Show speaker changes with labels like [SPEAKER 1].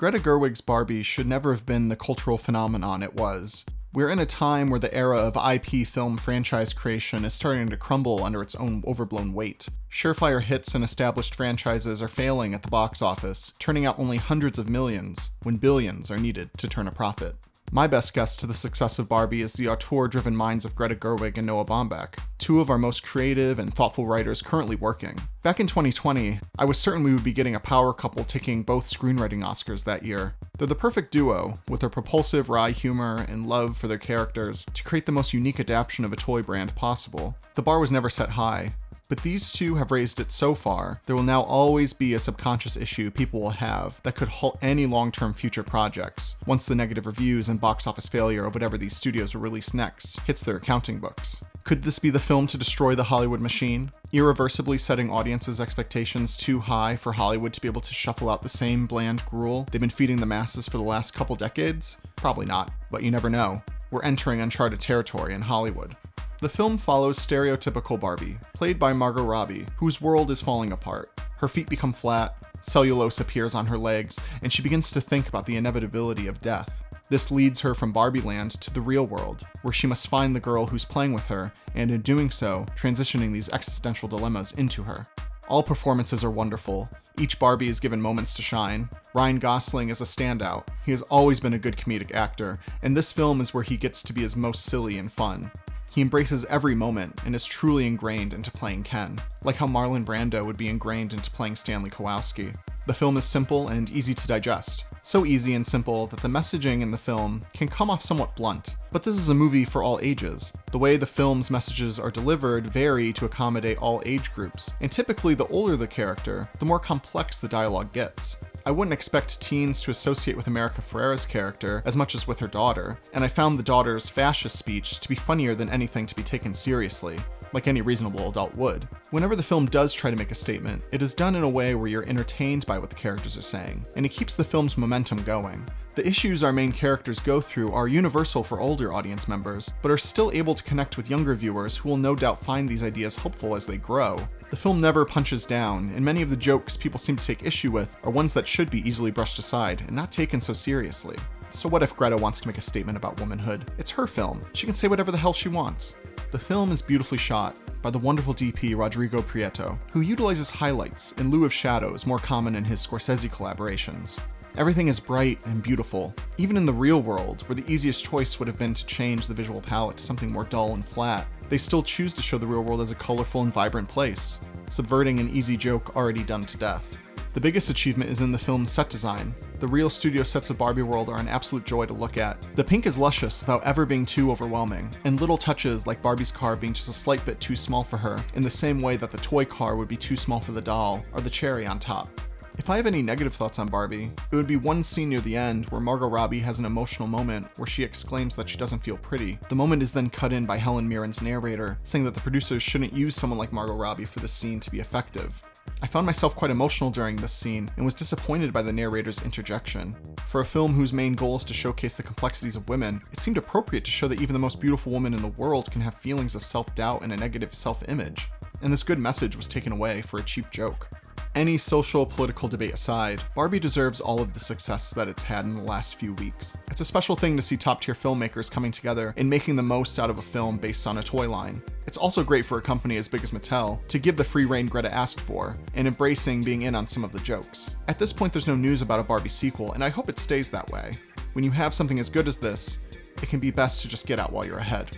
[SPEAKER 1] Greta Gerwig's Barbie should never have been the cultural phenomenon it was. We're in a time where the era of IP film franchise creation is starting to crumble under its own overblown weight. Surefire hits and established franchises are failing at the box office, turning out only hundreds of millions, when billions are needed to turn a profit. My best guess to the success of Barbie is the auteur-driven minds of Greta Gerwig and Noah Baumbach, two of our most creative and thoughtful writers currently working. Back in 2020, I was certain we would be getting a power couple taking both screenwriting Oscars that year. They're the perfect duo, with their propulsive wry humor and love for their characters, to create the most unique adaptation of a toy brand possible. The bar was never set high, but these two have raised it so far, there will now always be a subconscious issue people will have that could halt any long-term future projects, once the negative reviews and box office failure of whatever these studios will release next hits their accounting books. Could this be the film to destroy the Hollywood machine, irreversibly setting audiences' expectations too high for Hollywood to be able to shuffle out the same bland gruel they've been feeding the masses for the last couple decades? Probably not, but you never know. We're entering uncharted territory in Hollywood. The film follows stereotypical Barbie, played by Margot Robbie, whose world is falling apart. Her feet become flat, cellulose appears on her legs, and she begins to think about the inevitability of death. This leads her from Barbie Land to the real world, where she must find the girl who's playing with her, and in doing so, transitioning these existential dilemmas into her. All performances are wonderful. Each Barbie is given moments to shine. Ryan Gosling is a standout. He has always been a good comedic actor, and this film is where he gets to be his most silly and fun. He embraces every moment and is truly ingrained into playing Ken, like how Marlon Brando would be ingrained into playing Stanley Kowalski. The film is simple and easy to digest. So easy and simple that the messaging in the film can come off somewhat blunt. But this is a movie for all ages. The way the film's messages are delivered vary to accommodate all age groups, and typically the older the character, the more complex the dialogue gets. I wouldn't expect teens to associate with America Ferrera's character as much as with her daughter, and I found the daughter's fascist speech to be funnier than anything to be taken seriously, like any reasonable adult would. Whenever the film does try to make a statement, it is done in a way where you're entertained by what the characters are saying, and it keeps the film's momentum going. The issues our main characters go through are universal for older audience members, but are still able to connect with younger viewers who will no doubt find these ideas helpful as they grow. The film never punches down, and many of the jokes people seem to take issue with are ones that should be easily brushed aside and not taken so seriously. So what if Greta wants to make a statement about womanhood? It's her film. She can say whatever the hell she wants. The film is beautifully shot by the wonderful DP Rodrigo Prieto, who utilizes highlights in lieu of shadows more common in his Scorsese collaborations. Everything is bright and beautiful. Even in the real world, where the easiest choice would have been to change the visual palette to something more dull and flat, they still choose to show the real world as a colorful and vibrant place, subverting an easy joke already done to death. The biggest achievement is in the film's set design. The real studio sets of Barbie World are an absolute joy to look at. The pink is luscious without ever being too overwhelming, and little touches like Barbie's car being just a slight bit too small for her, in the same way that the toy car would be too small for the doll, are the cherry on top. If I have any negative thoughts on Barbie, it would be one scene near the end where Margot Robbie has an emotional moment where she exclaims that she doesn't feel pretty. The moment is then cut in by Helen Mirren's narrator, saying that the producers shouldn't use someone like Margot Robbie for this scene to be effective. I found myself quite emotional during this scene and was disappointed by the narrator's interjection. For a film whose main goal is to showcase the complexities of women, it seemed appropriate to show that even the most beautiful woman in the world can have feelings of self-doubt and a negative self-image. And this good message was taken away for a cheap joke. Any social, political debate aside, Barbie deserves all of the success that it's had in the last few weeks. It's a special thing to see top-tier filmmakers coming together and making the most out of a film based on a toy line. It's also great for a company as big as Mattel to give the free rein Greta asked for, and embracing being in on some of the jokes. At this point, there's no news about a Barbie sequel, and I hope it stays that way. When you have something as good as this, it can be best to just get out while you're ahead.